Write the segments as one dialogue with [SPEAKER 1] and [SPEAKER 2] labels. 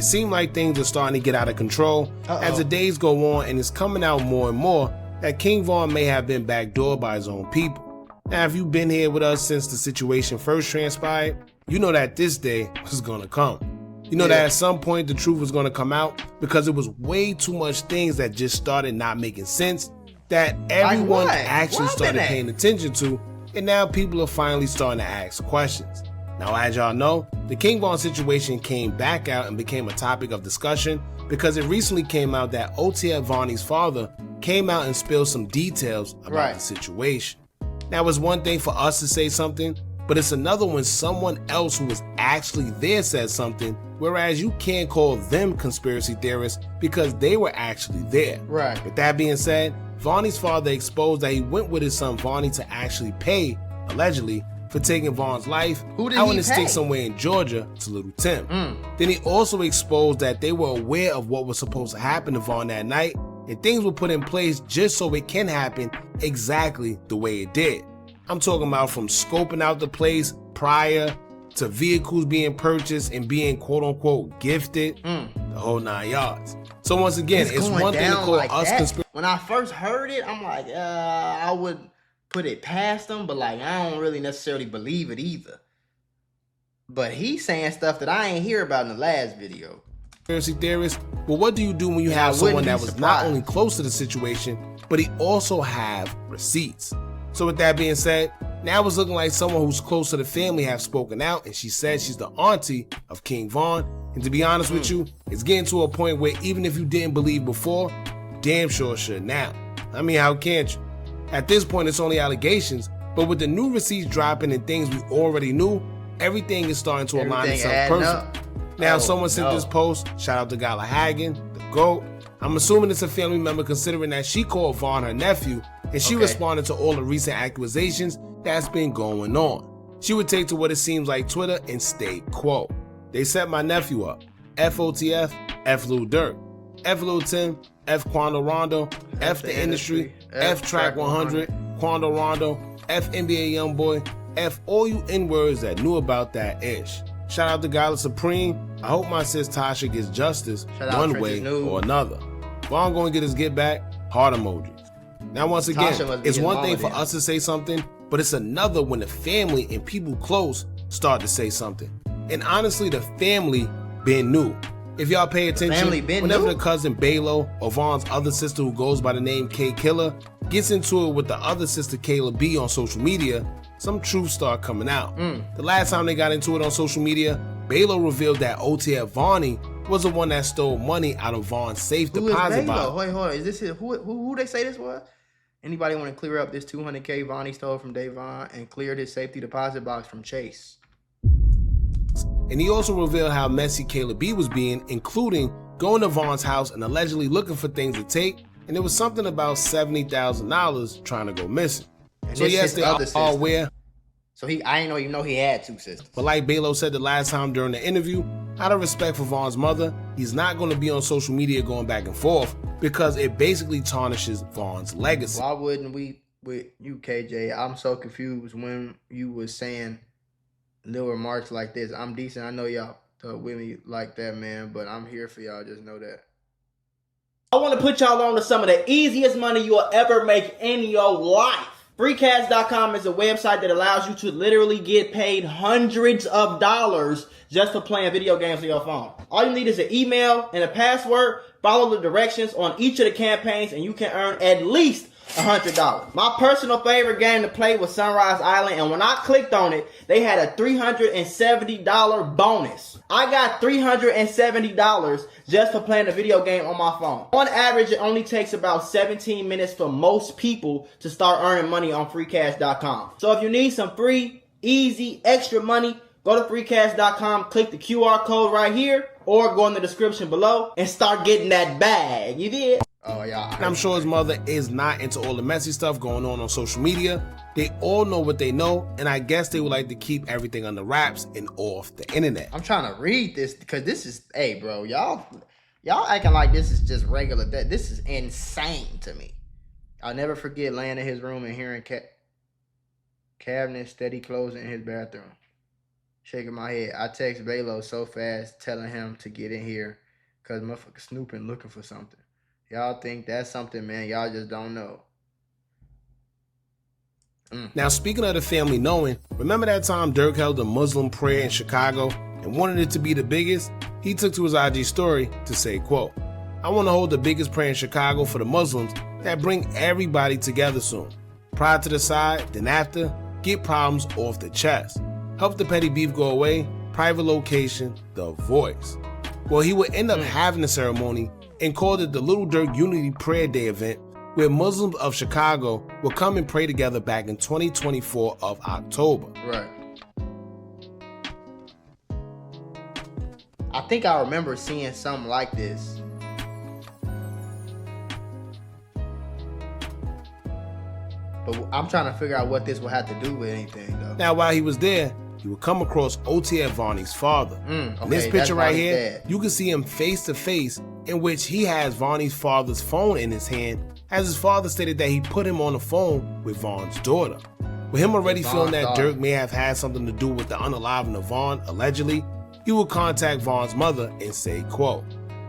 [SPEAKER 1] It seemed like things are starting to get out of control as the days go on, and it's coming out more and more that King Von may have been backdoored by his own people. Now, if you've been here with us since the situation first transpired, you know that this day was gonna come. You know that at some point the truth was gonna come out because it was way too much things that just started not making sense that everyone actually started paying attention to, and now people are finally starting to ask questions. Now, as y'all know, the King Von situation came back out and became a topic of discussion because it recently came out that OTF Vonnie's father came out and spilled some details about the situation. Now, it's one thing for us to say something, but it's another when someone else who was actually there says something, whereas you can't call them conspiracy theorists because they were actually there.
[SPEAKER 2] Right.
[SPEAKER 1] With that being said, Vonnie's father exposed that he went with his son Vonnie to actually pay, allegedly, for taking Von's life out in the sticks somewhere in Georgia to Little Tim. Then he also exposed that they were aware of what was supposed to happen to Von that night, and things were put in place just so it can happen exactly the way it did. I'm talking about from scoping out the place prior to vehicles being purchased and being quote-unquote gifted, the whole 9 yards. So once again, it's one thing to call us conspiracy.
[SPEAKER 2] When I first heard it, I'm like, I would put it past them, but like I don't really necessarily believe it either. But he's saying stuff that I ain't hear about in the last video.
[SPEAKER 1] Conspiracy theorist, but what do you do when you have someone that was not only close to the situation, but he also have receipts? So with that being said, now it's looking like someone who's close to the family have spoken out, and she said she's the auntie of King Von. And to be honest with you, it's getting to a point where even if you didn't believe before, you damn sure should now. I mean, how can't you? At this point, it's only allegations, but with the new receipts dropping and things we already knew, everything is starting to align itself perfect. Now, someone sent this post. Shout out to Gala Hagen, the GOAT. I'm assuming it's a family member considering that she called Von her nephew, and she responded to all the recent accusations that's been going on. She would take to what it seems like Twitter and state, quote, "They set my nephew up. FOTF, F Lil Durk, F Lil Tim, F Quando Rondo, F the industry, F Track 100, Quando Rondo, F NBA Youngboy, F all you N-words that knew about that ish. Shout out to Gala Supreme. I hope my sis Tasha gets justice one way or another. Von gonna get his get back, heart emojis. Now once again, it's one thing for us to say something, but it's another when the family and people close start to say something. And honestly, the family been new. If y'all pay attention, whenever the cousin Balo or Von's other sister who goes by the name K Killer gets into it with the other sister Kayla B on social media, some truth start coming out. The last time they got into it on social media, Balo revealed that OTF Vonnie was the one that stole money out of Von's safe deposit box.
[SPEAKER 2] Wait, hold on. Is this who they say this was? Anybody want to clear up this $200K Vonnie stole from Davon and cleared his safety deposit box from Chase?
[SPEAKER 1] And he also revealed how messy Kayla B was being, including going to Von's house and allegedly looking for things to take, and there was something about $70,000 trying to go missing.
[SPEAKER 2] And
[SPEAKER 1] so yes, they are aware.
[SPEAKER 2] So I didn't even know he had two sisters.
[SPEAKER 1] But like Balo said the last time during the interview, out of respect for Von's mother, he's not going to be on social media going back and forth because it basically tarnishes Von's legacy.
[SPEAKER 2] Why wouldn't we with you, KJ? I'm so confused when you was saying little remarks like this. I'm decent. I know y'all with me like that, man, but I'm here for y'all. Just know that.
[SPEAKER 3] I want to put y'all on to some of the easiest money you'll ever make in your life. Freecash.com is a website that allows you to literally get paid hundreds of dollars just for playing video games on your phone. All you need is an email and a password. Follow the directions on each of the campaigns and you can earn at least $100. My personal favorite game to play was Sunrise Island, and when I clicked on it, they had a $370 bonus. I got $370 just for playing a video game on my phone. On average, it only takes about 17 minutes for most people to start earning money on freecash.com. So if you need some free, easy, extra money, go to freecash.com, click the QR code right here, or go in the description below and start getting that bag. You did?
[SPEAKER 2] Oh, yeah.
[SPEAKER 1] And I'm sure his mother is not into all the messy stuff going on social media. They all know what they know, and I guess they would like to keep everything under wraps and off the internet.
[SPEAKER 2] I'm trying to read this because this is, hey, bro, y'all acting like this is just regular. This is insane to me. I'll never forget laying in his room and hearing cabinet steady closing in his bathroom. Shaking my head. I text Balo so fast, telling him to get in here, cause motherfucker snooping looking for something. Y'all think that's something, man? Y'all just don't know.
[SPEAKER 1] Now, speaking of the family knowing, remember that time Durk held a Muslim prayer in Chicago and wanted it to be the biggest? He took to his IG story to say, quote, "I want to hold the biggest prayer in Chicago for the Muslims that bring everybody together soon. Prior to the side, then after, get problems off the chest. Help the petty beef go away, private location, the voice." Well, he would end up having the ceremony and called it the Lil Durk Unity Prayer Day event, where Muslims of Chicago would come and pray together back in 2024 of October.
[SPEAKER 2] Right. I think I remember seeing something like this. But I'm trying to figure out what this will have to do with anything, though.
[SPEAKER 1] Now, while he was there, he would come across OTF Vonnie's father. In this picture right here, you can see him face to face, in which he has Vonnie's father's phone in his hand, as his father stated that he put him on the phone with Von's daughter. With him already feeling that Durk may have had something to do with the unaliving of Von, allegedly, he would contact Von's mother and say, quote,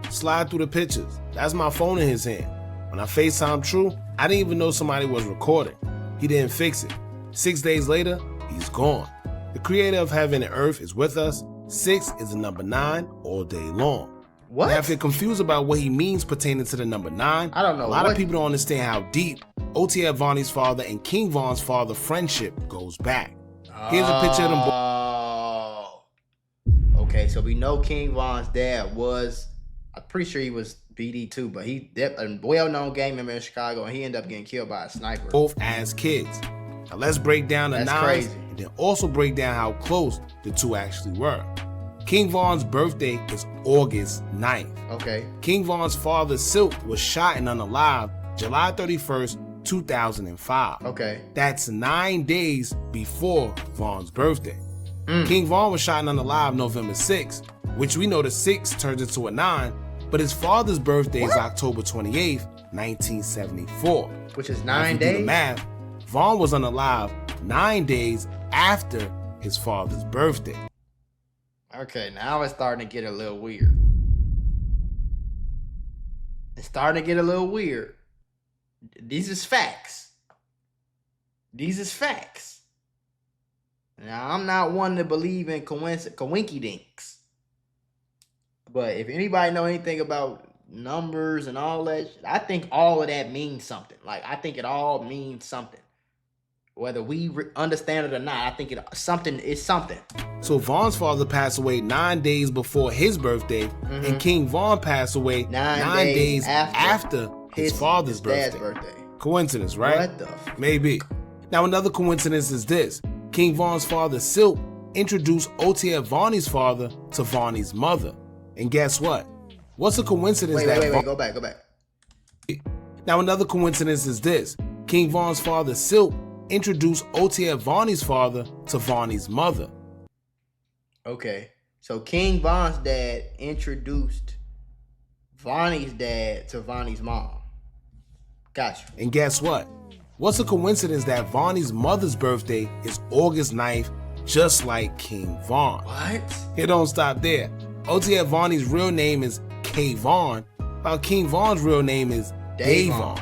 [SPEAKER 1] "Slide through the pictures. That's my phone in his hand. When I FaceTime True, I didn't even know somebody was recording. He didn't fix it. 6 days later, he's gone. The creator of heaven and earth is with us. 6 is the number 9 all day long."
[SPEAKER 2] What?
[SPEAKER 1] Now, if you're confused about what he means pertaining to the number 9,
[SPEAKER 2] I don't know.
[SPEAKER 1] A lot of people don't understand how deep OTF Vonnie's father and King Von's father friendship goes back. Here's a picture of them both.
[SPEAKER 2] Okay, so we know King Von's dad was, I'm pretty sure he was BD too, but he a well-known gang member in Chicago, and he ended up getting killed by a sniper.
[SPEAKER 1] Both as kids. Now let's break down the
[SPEAKER 2] That's
[SPEAKER 1] nines
[SPEAKER 2] crazy.
[SPEAKER 1] and then also break down how close the two actually were. King Von's birthday is August 9th.
[SPEAKER 2] Okay.
[SPEAKER 1] King Von's father, Silk, was shot and unalive July 31st, 2005.
[SPEAKER 2] Okay.
[SPEAKER 1] That's 9 days before Von's birthday. King Von was shot and unalive November 6th, which we know the 6 turns into a 9, but his father's birthday is October 28th, 1974.
[SPEAKER 2] Which is
[SPEAKER 1] Now, if
[SPEAKER 2] 9
[SPEAKER 1] you do the
[SPEAKER 2] days?
[SPEAKER 1] math, Von was unalive 9 days after his father's birthday.
[SPEAKER 2] Okay, now it's starting to get a little weird. It's starting to get a little weird. These is facts. These is facts. Now, I'm not one to believe in coinky dinks. But if anybody know anything about numbers and all that, I think all of that means something. Like, I think it all means something. Whether we understand it or not, I think something is something.
[SPEAKER 1] So Von's father passed away 9 days before his birthday, and King Von passed away 9 days after his father's
[SPEAKER 2] dad's
[SPEAKER 1] birthday. Coincidence, right?
[SPEAKER 2] What the
[SPEAKER 1] Maybe. Now, another coincidence is this. King Von's father, Silk, introduced OTF Vonnie's father to Vonnie's mother. And guess what? What's a coincidence
[SPEAKER 2] Wait, go back.
[SPEAKER 1] Now, another coincidence is this. King Von's father, Silk, introduced OTF Vonnie's father to Vonnie's mother.
[SPEAKER 2] Okay, so King Von's dad introduced Vonnie's dad to Vonnie's mom. Gotcha.
[SPEAKER 1] And guess what? What's a coincidence that Vonnie's mother's birthday is August 9th, just like King Von?
[SPEAKER 2] What?
[SPEAKER 1] It don't stop there. OTF Vonnie's real name is K. Von, while King Von's real name is Davon.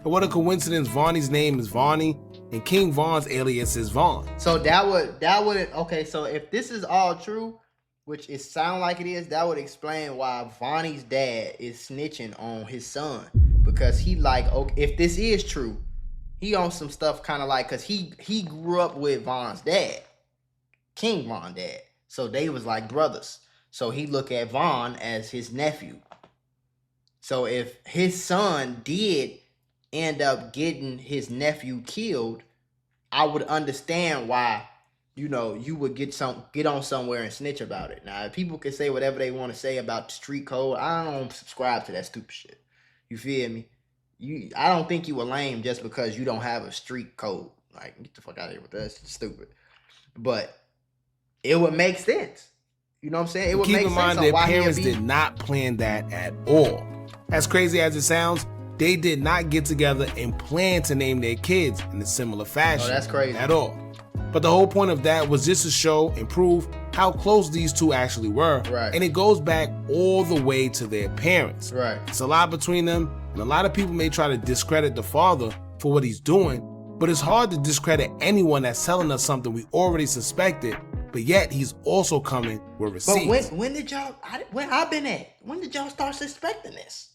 [SPEAKER 1] But what a coincidence, Vonnie's name is Vonnie, and King Von's alias is Von.
[SPEAKER 2] So that would okay, so if this is all true, which it sound like it is, that would explain why Vonnie's dad is snitching on his son. Because he like, okay, if this is true, he on some stuff kind of like, because he grew up with Von's dad, King Von dad. So they was like brothers. So he look at Von as his nephew. So if his son did end up getting his nephew killed, I would understand why, you would get on somewhere and snitch about it. Now, people can say whatever they want to say about the street code. I don't subscribe to that stupid shit. You feel me? I don't think you were lame just because you don't have a street code. Like, get the fuck out of here with that. That's stupid. But it would make sense. You know what I'm saying? It would make sense.
[SPEAKER 1] Keep in mind, their parents did not plan that at all. As crazy as it sounds, they did not get together and plan to name their kids in a similar fashion.
[SPEAKER 2] Oh, that's crazy.
[SPEAKER 1] At all. But the whole point of that was just to show and prove how close these two actually were.
[SPEAKER 2] Right.
[SPEAKER 1] And it goes back all the way to their parents.
[SPEAKER 2] Right.
[SPEAKER 1] It's a lot between them, and a lot of people may try to discredit the father for what he's doing, but it's hard to discredit anyone that's telling us something we already suspected, but yet he's also coming with receipts.
[SPEAKER 2] But when did y'all, where I been at? When did y'all start suspecting this?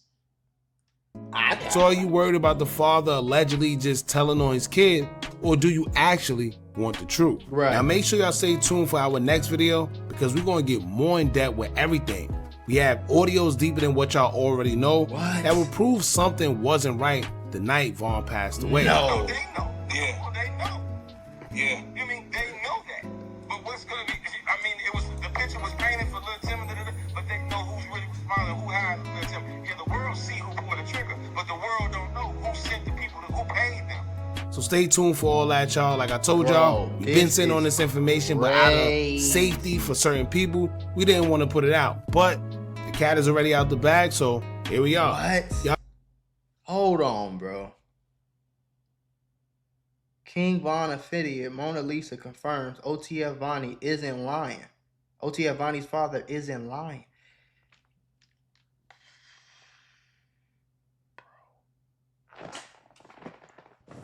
[SPEAKER 1] So are you worried about the father allegedly just telling on his kid, or do you actually want the truth?
[SPEAKER 2] Right.
[SPEAKER 1] Now make sure y'all stay tuned for our next video, because we're going to get more in depth with everything. We have audios deeper than what y'all already know that will prove something wasn't right the night Vaughn passed away.
[SPEAKER 2] No.
[SPEAKER 4] They know. Yeah. Well, they know. Yeah. You mean they know that? But what's gonna be? I mean, the picture was painted for Lil Tim, but they know who's really responsible, who hired Lil Tim. Yeah, the world see who pulled the trigger, but the world don't know who sent the people, who paid them.
[SPEAKER 1] So stay tuned for all that, y'all. Like I told y'all, we've been sitting on this information, but out of safety for certain people, we didn't want to put it out. But the cat is already out the bag, so here we are.
[SPEAKER 2] What? Hold on, bro. King Von affiliate Mona Lisa confirms OTF Vonnie isn't lying. OTF Vonnie's father isn't lying.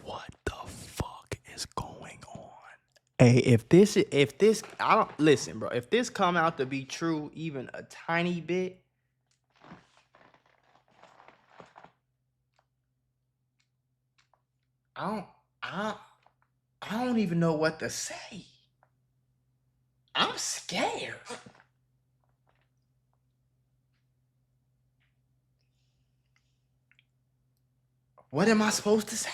[SPEAKER 3] What the fuck is going on? Hey, if this, I don't listen, bro. If this come out to be true, even a tiny bit, I don't even know what to say. I'm scared. What am I supposed to say?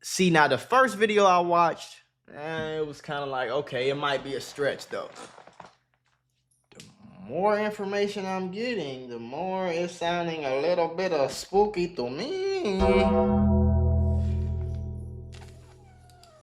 [SPEAKER 3] See, now the first video I watched, it was kind of like, okay, it might be a stretch though. The more information I'm getting, the more it's sounding a little bit of spooky to me.